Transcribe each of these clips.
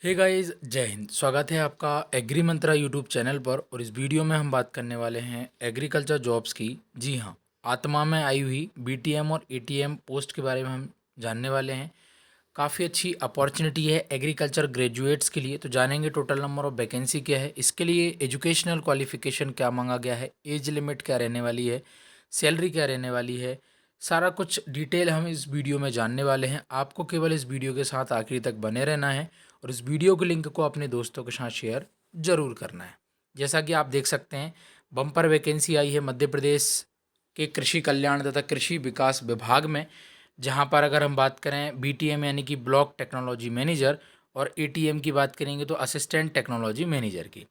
Hey guys, जय हिंद। स्वागत है आपका एग्री मंत्रा यूट्यूब चैनल पर। और इस वीडियो में हम बात करने वाले हैं एग्रीकल्चर जॉब्स की। जी हाँ, आत्मा में आई हुई बीटीएम और एटीएम पोस्ट के बारे में हम जानने वाले हैं। काफ़ी अच्छी अपॉर्चुनिटी है एग्रीकल्चर ग्रेजुएट्स के लिए। तो जानेंगे टोटल नंबर ऑफ वैकेंसी क्या है, इसके लिए एजुकेशनल क्वालिफिकेशन क्या मांगा गया है, एज लिमिट क्या रहने वाली है, सैलरी क्या रहने वाली है, सारा कुछ डिटेल हम इस वीडियो में जानने वाले हैं। आपको केवल इस वीडियो के साथ आखिरी तक बने रहना है और इस वीडियो के लिंक को अपने दोस्तों के साथ शेयर ज़रूर करना है। जैसा कि आप देख सकते हैं, बम्पर वैकेंसी आई है मध्य प्रदेश के कृषि कल्याण तथा कृषि विकास विभाग में, जहां पर अगर हम बात करें बीटीएम यानी कि ब्लॉक टेक्नोलॉजी मैनेजर और एटीएम की बात करेंगे तो असिस्टेंट टेक्नोलॉजी मैनेजर की।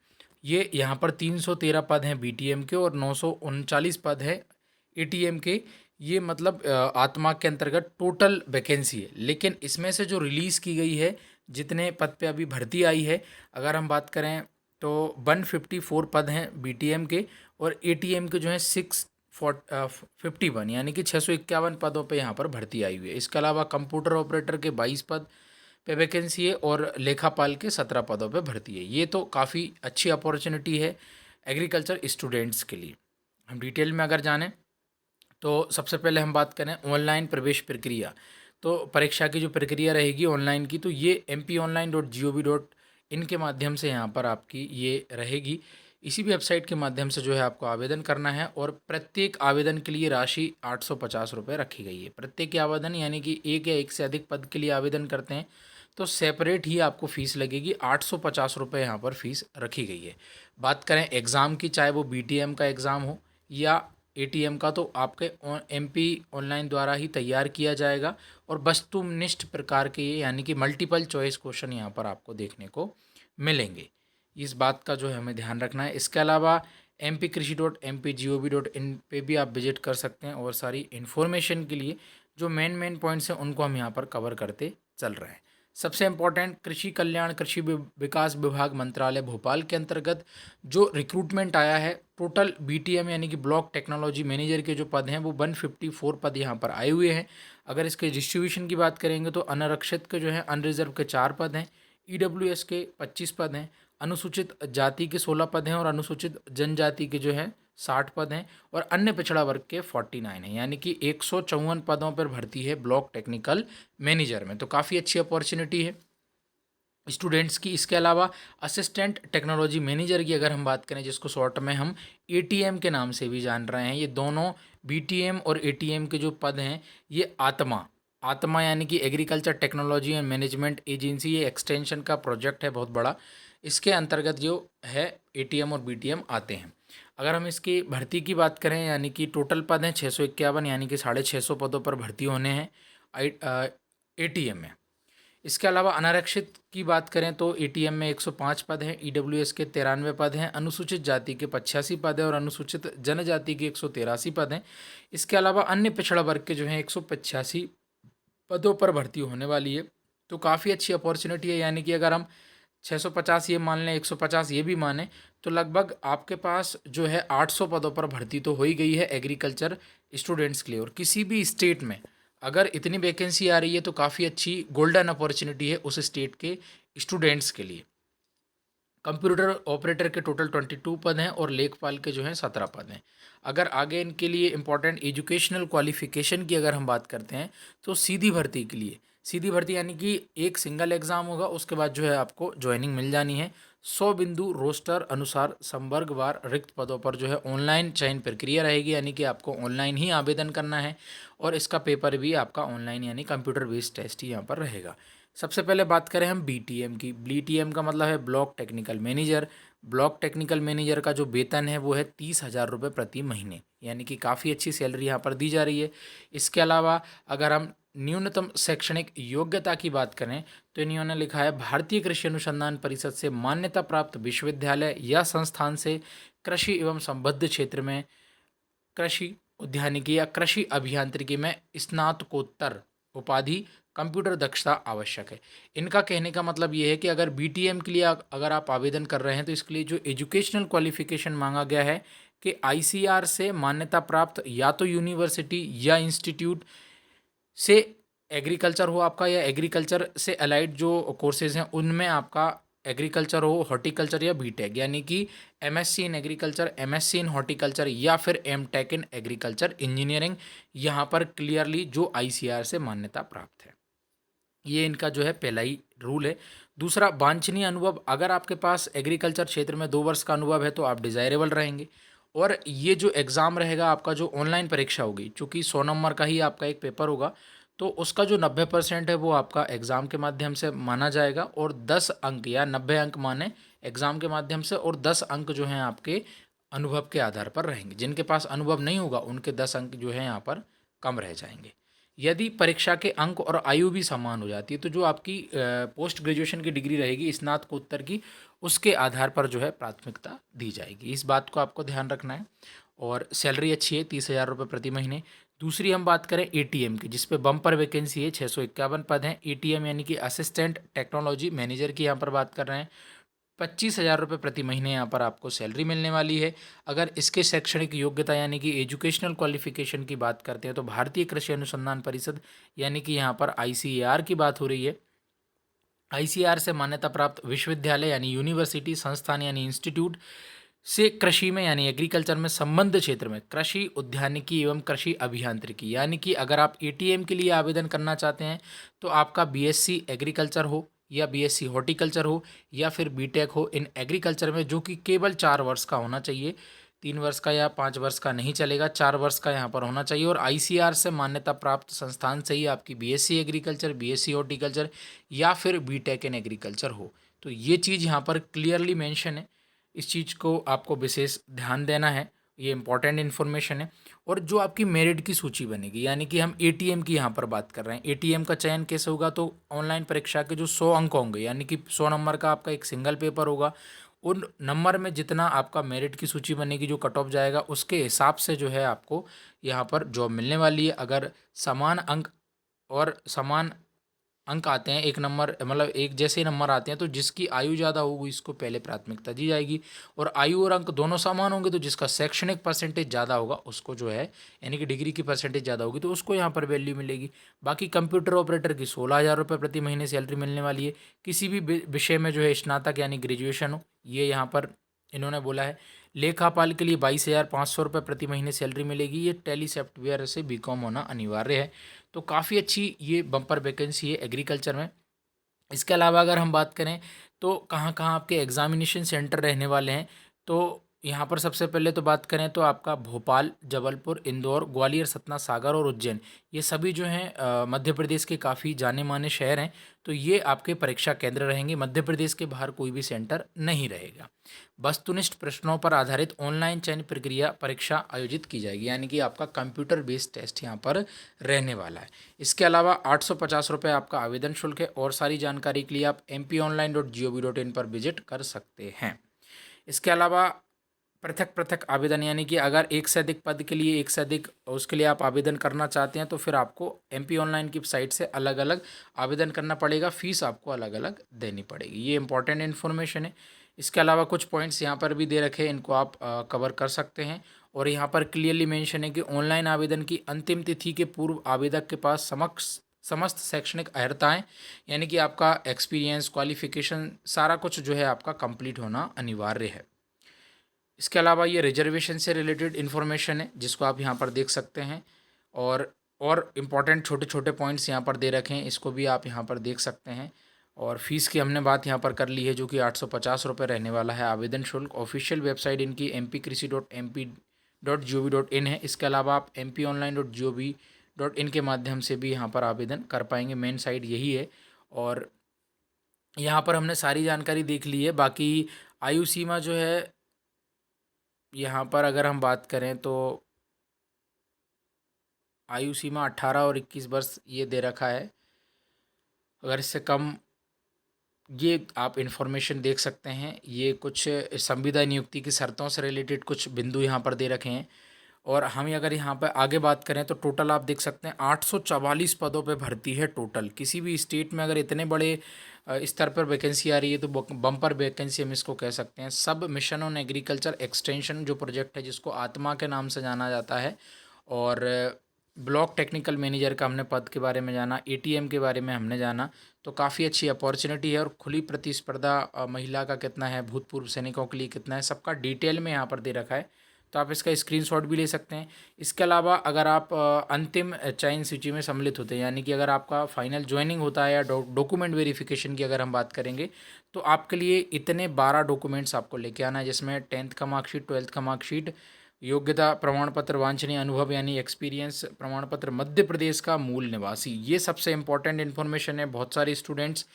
ये यहाँ पर 313 पद हैं बीटीएम के और 939 पद है एटीएम के। ये मतलब आत्मा के अंतर्गत टोटल वैकेंसी है। लेकिन इसमें से जो रिलीज़ की गई है, जितने पद पे अभी भर्ती आई है, अगर हम बात करें तो 154 पद हैं बीटीएम के और एटीएम के जो हैं 651 यानी कि 651 पदों पे यहाँ पर भर्ती आई हुई है। इसके अलावा कंप्यूटर ऑपरेटर के 22 पद पे वैकेंसी है और लेखापाल के 17 पदों पे भर्ती है। ये तो काफ़ी अच्छी अपॉर्चुनिटी है एग्रीकल्चर स्टूडेंट्स के लिए। हम डिटेल में अगर जानें तो सबसे पहले हम बात करें ऑनलाइन प्रवेश प्रक्रिया। तो परीक्षा की जो प्रक्रिया रहेगी ऑनलाइन की, तो ये mponline.gov.in के माध्यम से यहाँ पर आपकी ये रहेगी। इसी भी वेबसाइट के माध्यम से जो है आपको आवेदन करना है और प्रत्येक आवेदन के लिए राशि 850 रुपये रखी गई है। प्रत्येक आवेदन यानी कि एक या एक से अधिक पद के लिए आवेदन करते हैं तो सेपरेट ही आपको फ़ीस लगेगी। 850 रुपये यहाँ पर फ़ीस रखी गई है। बात करें एग्ज़ाम की, चाहे वो बीटीएम का एग्ज़ाम हो या एटीएम का, तो आपके एमपी ऑनलाइन द्वारा ही तैयार किया जाएगा और वस्तुनिष्ठ प्रकार के ये यानी कि मल्टीपल चॉइस क्वेश्चन यहाँ पर आपको देखने को मिलेंगे। इस बात का जो है हमें ध्यान रखना है। इसके अलावा mp कृषि.mp.gov.in पे भी आप विजिट कर सकते हैं और सारी इन्फॉर्मेशन के लिए जो मेन पॉइंट्स हैं उनको हम यहाँ पर कवर करते चल रहे हैं। सबसे इम्पोर्टेंट, कृषि कल्याण कृषि विकास विभाग मंत्रालय भोपाल के अंतर्गत जो रिक्रूटमेंट आया है, टोटल बीटीएम यानी कि ब्लॉक टेक्नोलॉजी मैनेजर के जो पद हैं वो 154 पद यहाँ पर आए हुए हैं। अगर इसके डिस्ट्रीब्यूशन की बात करेंगे तो अनारक्षित के जो है अनरिजर्व के 4 पद हैं, ईडब्ल्यूएस के 25 पद हैं, अनुसूचित जाति के 16 पद हैं और अनुसूचित जनजाति के जो है 60 पद हैं और अन्य पिछड़ा वर्ग के 49 हैं। यानी कि 154 पदों पर भर्ती है ब्लॉक टेक्निकल मैनेजर में। तो काफ़ी अच्छी अपॉर्चुनिटी है स्टूडेंट्स की। इसके अलावा असिस्टेंट टेक्नोलॉजी मैनेजर की अगर हम बात करें, जिसको शॉर्ट में हम एटीएम के नाम से भी जान रहे हैं, ये दोनों बीटीएम और एटीएम के जो पद हैं ये आत्मा यानी कि agriculture technology and management agency, ये एक्सटेंशन का प्रोजेक्ट है बहुत बड़ा। इसके अंतर्गत जो है एटीएम और बीटीएम आते हैं। अगर हम इसकी भर्ती की बात करें, यानी कि टोटल पद हैं 651 यानी कि 650 पदों पर भर्ती होने हैं एटीएम में। इसके अलावा अनारक्षित की बात करें तो एटीएम में 105 पद हैं, ईडब्ल्यूएस के 93 पद हैं, अनुसूचित जाति के 85 पद हैं और अनुसूचित जनजाति के 183 पद हैं। इसके अलावा अन्य पिछड़ा वर्ग के जो हैं 185 पदों पर भर्ती होने वाली है। तो काफ़ी अच्छी अपॉर्चुनिटी है। यानी कि अगर हम 650 ये मान लें, 150 ये भी माने, तो लगभग आपके पास जो है 800 पदों पर भर्ती तो हो ही गई है एग्रीकल्चर स्टूडेंट्स के लिए। और किसी भी स्टेट में अगर इतनी वैकेंसी आ रही है तो काफ़ी अच्छी गोल्डन अपॉर्चुनिटी है उस स्टेट के स्टूडेंट्स के लिए। कंप्यूटर ऑपरेटर के टोटल 22 पद हैं और लेखपाल के जो हैं 17 पद हैं। अगर आगे इनके लिए इंपॉर्टेंट एजुकेशनल क्वालिफिकेशन की अगर हम बात करते हैं तो सीधी भर्ती के लिए, सीधी भर्ती यानी कि एक सिंगल एग्ज़ाम होगा, उसके बाद जो है आपको ज्वाइनिंग मिल जानी है। 100 बिंदु रोस्टर अनुसार संवर्गवार रिक्त पदों पर जो है ऑनलाइन चयन प्रक्रिया रहेगी, यानी कि आपको ऑनलाइन ही आवेदन करना है और इसका पेपर भी आपका ऑनलाइन यानी कंप्यूटर बेस्ड टेस्ट ही यहाँ पर रहेगा। सबसे पहले बात करें हम बीटीएम की। बीटीएम का मतलब है block technical manager. Block technical manager का जो वेतन है वो है 30,000 रुपये प्रति महीने, यानी कि काफ़ी अच्छी सैलरी यहाँ पर दी जा रही है। इसके अलावा अगर हम न्यूनतम शैक्षणिक योग्यता की बात करें तो इन्होंने लिखा है भारतीय कृषि अनुसंधान परिषद से मान्यता प्राप्त विश्वविद्यालय या संस्थान से कृषि एवं संबद्ध क्षेत्र में कृषि उद्यानिकी या कृषि अभियांत्रिकी में स्नातकोत्तर उपाधि, कंप्यूटर दक्षता आवश्यक है। इनका कहने का मतलब ये है कि अगर बीटीएम के लिए अगर आप आवेदन कर रहे हैं तो इसके लिए जो एजुकेशनल क्वालिफिकेशन मांगा गया है कि आईसीआर से मान्यता प्राप्त या तो यूनिवर्सिटी या इंस्टीट्यूट से एग्रीकल्चर हो आपका या एग्रीकल्चर से अलाइड जो कोर्सेज हैं उनमें आपका एग्रीकल्चर हो, हॉर्टिकल्चर या बीटेक, यानी कि MSc in agriculture, MSc in horticulture या फिर एमटेक इन एग्रीकल्चर इंजीनियरिंग, यहाँ पर क्लियरली जो आईसीएआर से मान्यता प्राप्त है। ये इनका जो है पहला ही रूल है। दूसरा, वांछनीय अनुभव, अगर आपके पास एग्रीकल्चर क्षेत्र में 2 वर्ष का अनुभव है तो आप डिज़ायरेबल रहेंगे। और ये जो एग्ज़ाम रहेगा आपका, जो ऑनलाइन परीक्षा होगी, चूँकि 100 नंबर का ही आपका एक पेपर होगा, तो उसका जो 90% है वो आपका एग्ज़ाम के माध्यम से माना जाएगा, और 10 अंक या 90 अंक माने एग्ज़ाम के माध्यम से, और 10 अंक जो हैं आपके अनुभव के आधार पर रहेंगे। जिनके पास अनुभव नहीं होगा उनके 10 अंक जो हैं यहाँ पर कम रह जाएंगे। यदि परीक्षा के अंक और आयु भी समान हो जाती है तो जो आपकी पोस्ट ग्रेजुएशन की डिग्री रहेगी स्नातकोत्तर की, उसके आधार पर जो है प्राथमिकता दी जाएगी। इस बात को आपको ध्यान रखना है। और सैलरी अच्छी है, 30,000 रुपये प्रति महीने। दूसरी हम बात करें एटीएम की, जिस पे बम्पर वैकेंसी है, 651 पद हैं। एटीएम यानी कि असिस्टेंट टेक्नोलॉजी मैनेजर की यहाँ पर बात कर रहे हैं। 25,000 रुपये प्रति महीने यहाँ पर आपको सैलरी मिलने वाली है। अगर इसके शैक्षणिक योग्यता यानी कि एजुकेशनल क्वालिफिकेशन की बात करते हैं तो भारतीय कृषि अनुसंधान परिषद यानी कि यहाँ पर आईसीएआर की बात हो रही है। आईसीएआर से मान्यता प्राप्त विश्वविद्यालय यानी यूनिवर्सिटी, संस्थान यानी इंस्टीट्यूट से कृषि में यानी एग्रीकल्चर में संबद्ध क्षेत्र में कृषि उद्यानिकी एवं कृषि अभियांत्रिकी, यानी कि अगर आप एटीएम के लिए आवेदन करना चाहते हैं तो आपका बीएससी एग्रीकल्चर हो या बीएससी हॉर्टिकल्चर हो या फिर बीटेक हो इन एग्रीकल्चर में, जो कि केवल 4 वर्ष का होना चाहिए। 3 वर्ष का या 5 वर्ष का नहीं चलेगा, 4 वर्ष का यहाँ पर होना चाहिए। और आईसीएआर से मान्यता प्राप्त संस्थान से ही आपकी बीएससी एग्रीकल्चर, बीएससी हॉर्टिकल्चर या फिर बीटेक इन एग्रीकल्चर हो। तो ये चीज़ यहाँ पर क्लियरली मेंशन है। इस चीज़ को आपको विशेष ध्यान देना है, ये इंपॉर्टेंट इन्फॉर्मेशन है। और जो आपकी मेरिट की सूची बनेगी, यानी कि हम एटीएम की यहाँ पर बात कर रहे हैं, एटीएम का चयन कैसे होगा, तो ऑनलाइन परीक्षा के जो 100 अंक होंगे, यानी कि 100 नंबर का आपका एक सिंगल पेपर होगा, उन नंबर में जितना आपका मेरिट की सूची बनेगी, जो कट ऑफ जाएगा, उसके हिसाब से जो है आपको यहाँ पर जॉब मिलने वाली है। अगर समान अंक और समान अंक आते हैं, एक नंबर मतलब एक जैसे नंबर आते हैं, तो जिसकी आयु ज़्यादा होगी इसको पहले प्राथमिकता दी जाएगी। और आयु और अंक दोनों समान होंगे तो जिसका शैक्षणिक परसेंटेज ज़्यादा होगा उसको जो है, यानी कि डिग्री की परसेंटेज ज़्यादा होगी तो उसको यहाँ पर वैल्यू मिलेगी। बाकी कंप्यूटर ऑपरेटर की 16,000 रुपये प्रति महीने सैलरी मिलने वाली है। किसी भी विषय में जो है स्नातक यानी ग्रेजुएशन हो, ये यहाँ पर इन्होंने बोला है। लेखापाल के लिए 22,500 रुपये प्रति महीने सैलरी मिलेगी। ये टैली सॉफ्टवेयर से बीकॉम होना अनिवार्य है। तो काफ़ी अच्छी ये बम्पर वैकेंसी है एग्रीकल्चर में। इसके अलावा अगर हम बात करें तो कहाँ कहाँ आपके एग्जामिनेशन सेंटर रहने वाले हैं, तो यहाँ पर सबसे पहले तो बात करें तो आपका भोपाल, जबलपुर, इंदौर, ग्वालियर, सतना, सागर और उज्जैन, ये सभी जो हैं मध्य प्रदेश के काफ़ी जाने माने शहर हैं। तो ये आपके परीक्षा केंद्र रहेंगे। मध्य प्रदेश के बाहर कोई भी सेंटर नहीं रहेगा। वस्तुनिष्ठ प्रश्नों पर आधारित ऑनलाइन चयन प्रक्रिया परीक्षा आयोजित की जाएगी, यानी कि आपका कंप्यूटर बेस्ड टेस्ट यहाँ पर रहने वाला है। इसके अलावा 850 रुपये आपका आवेदन शुल्क है। और सारी जानकारी के लिए आप mponline.gov.in पर विजिट कर सकते हैं। इसके अलावा पृथक पृथक आवेदन, यानी कि अगर एक से अधिक पद के लिए एक से अधिक उसके लिए आप आवेदन करना चाहते हैं तो फिर आपको एमपी ऑनलाइन की साइट से अलग अलग आवेदन करना पड़ेगा, फीस आपको अलग अलग देनी पड़ेगी। ये इंपॉर्टेंट इन्फॉर्मेशन है। इसके अलावा कुछ पॉइंट्स यहाँ पर भी दे रखे हैं, इनको आप कवर कर सकते हैं। और यहाँ पर क्लियरली मेंशन है कि ऑनलाइन आवेदन की अंतिम तिथि के पूर्व आवेदक के पास समस्त शैक्षणिक अर्हताएँ, यानी कि आपका एक्सपीरियंस, क्वालिफिकेशन, सारा कुछ जो है आपका कंप्लीट होना अनिवार्य है। इसके अलावा ये रिजर्वेशन से रिलेटेड इन्फॉर्मेशन है जिसको आप यहाँ पर देख सकते हैं। और इम्पॉर्टेंट छोटे छोटे पॉइंट्स यहाँ पर दे रखे हैं, इसको भी आप यहाँ पर देख सकते हैं। और फीस की हमने बात यहाँ पर कर ली है, जो कि 850 रुपये रहने वाला है आवेदन शुल्क। ऑफिशियल वेबसाइट इनकी mpkrisi.mp.gov.in है। इसके अलावा आप mponline.gov.in के माध्यम से भी यहाँ पर आवेदन कर पाएंगे। मेन साइट यही है। और यहाँ पर हमने सारी जानकारी देख ली है। बाकी आयु सीमा जो है, यहाँ पर अगर हम बात करें तो आयु सीमा 18 और 21 वर्ष ये दे रखा है। अगर इससे कम, ये आप इन्फॉर्मेशन देख सकते हैं। ये कुछ संविदा नियुक्ति की शर्तों से रिलेटेड कुछ बिंदु यहाँ पर दे रखे हैं। और हम अगर यहाँ पर आगे बात करें तो टोटल आप देख सकते हैं 844 पदों पे भर्ती है टोटल। किसी भी स्टेट में अगर इतने बड़े स्तर पर वैकेंसी आ रही है तो बम्पर वैकेंसी हम इसको कह सकते हैं। सब मिशन ऑन एग्रीकल्चर एक्सटेंशन जो प्रोजेक्ट है, जिसको आत्मा के नाम से जाना जाता है, और ब्लॉक टेक्निकल मैनेजर का हमने पद के बारे में जाना, एटीएम के बारे में हमने जाना, तो काफ़ी अच्छी अपॉर्चुनिटी है और खुली प्रतिस्पर्धा महिला का कितना है, भूतपूर्व सैनिकों के लिए कितना है, सबका डिटेल में यहाँ पर दे रखा है, तो आप इसका स्क्रीनशॉट भी ले सकते हैं। इसके अलावा अगर आप अंतिम चयन सूची में सम्मिलित होते हैं, यानी कि अगर आपका फाइनल ज्वाइनिंग होता है या डॉक्यूमेंट वेरिफिकेशन की अगर हम बात करेंगे, तो आपके लिए इतने 12 डॉक्यूमेंट्स आपको लेके आना है, जिसमें 10th का मार्कशीट, 12th का मार्कशीट, योग्यता प्रमाण पत्र, वांछनीय अनुभव यानी एक्सपीरियंस प्रमाण पत्र, मध्य प्रदेश का मूल निवासी, ये सबसे इंपॉर्टेंट इन्फॉर्मेशन है। बहुत सारे स्टूडेंट्स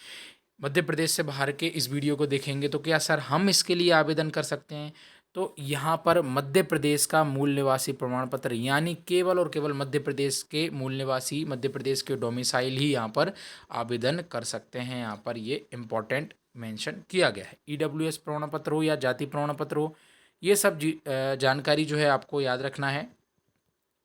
मध्य प्रदेश से बाहर के इस वीडियो को देखेंगे तो क्या सर हम इसके लिए आवेदन कर सकते हैं, तो यहाँ पर मध्य प्रदेश का मूल निवासी प्रमाण पत्र, यानी केवल और केवल मध्य प्रदेश के मूल निवासी, मध्य प्रदेश के डोमिसाइल ही यहाँ पर आवेदन कर सकते हैं। यहाँ पर ये इम्पोर्टेंट मेंशन किया गया है। ईडब्ल्यूएस प्रमाण पत्र हो या जाति प्रमाण पत्र हो, ये सब जानकारी जो है आपको याद रखना है,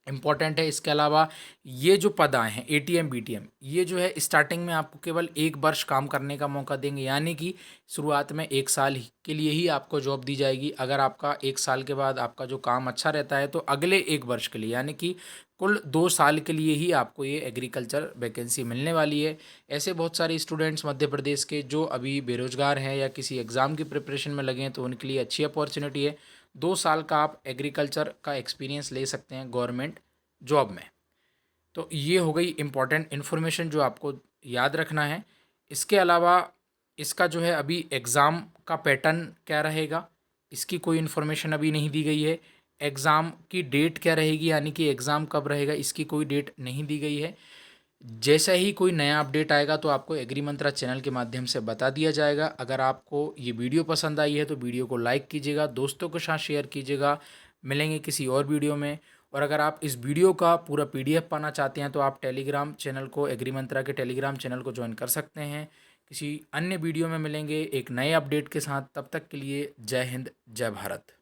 इम्पॉर्टेंट है। इसके अलावा ये जो पद आए हैं एटीएम बीटीएम, ये जो है स्टार्टिंग में आपको केवल 1 वर्ष काम करने का मौका देंगे, यानी कि शुरुआत में 1 साल के लिए ही आपको जॉब दी जाएगी। अगर आपका 1 साल के बाद आपका जो काम अच्छा रहता है तो अगले 1 वर्ष के लिए, यानी कि कुल 2 साल के लिए ही आपको ये एग्रीकल्चर वैकेंसी मिलने वाली है। ऐसे बहुत सारे स्टूडेंट्स मध्य प्रदेश के जो अभी बेरोजगार हैं या किसी एग्ज़ाम की प्रिपरेशन में लगे हैं, तो उनके लिए अच्छी अपॉर्चुनिटी है। 2 साल का आप एग्रीकल्चर का एक्सपीरियंस ले सकते हैं गवर्नमेंट जॉब में। तो ये हो गई इम्पॉर्टेंट इन्फॉर्मेशन जो आपको याद रखना है। इसके अलावा इसका जो है अभी एग्ज़ाम का पैटर्न क्या रहेगा, इसकी कोई इन्फॉर्मेशन अभी नहीं दी गई है। एग्ज़ाम की डेट क्या रहेगी, यानी कि एग्ज़ाम कब रहेगा, इसकी कोई डेट नहीं दी गई है। जैसा ही कोई नया अपडेट आएगा तो आपको एग्री मंत्रा चैनल के माध्यम से बता दिया जाएगा। अगर आपको ये वीडियो पसंद आई है तो वीडियो को लाइक कीजिएगा, दोस्तों के साथ शेयर कीजिएगा। मिलेंगे किसी और वीडियो में। और अगर आप इस वीडियो का पूरा पीडीएफ पाना चाहते हैं तो आप टेलीग्राम चैनल को, एग्री मंत्रा के टेलीग्राम चैनल को ज्वाइन कर सकते हैं। किसी अन्य वीडियो में मिलेंगे एक नए अपडेट के साथ, तब तक के लिए जय हिंद, जय भारत।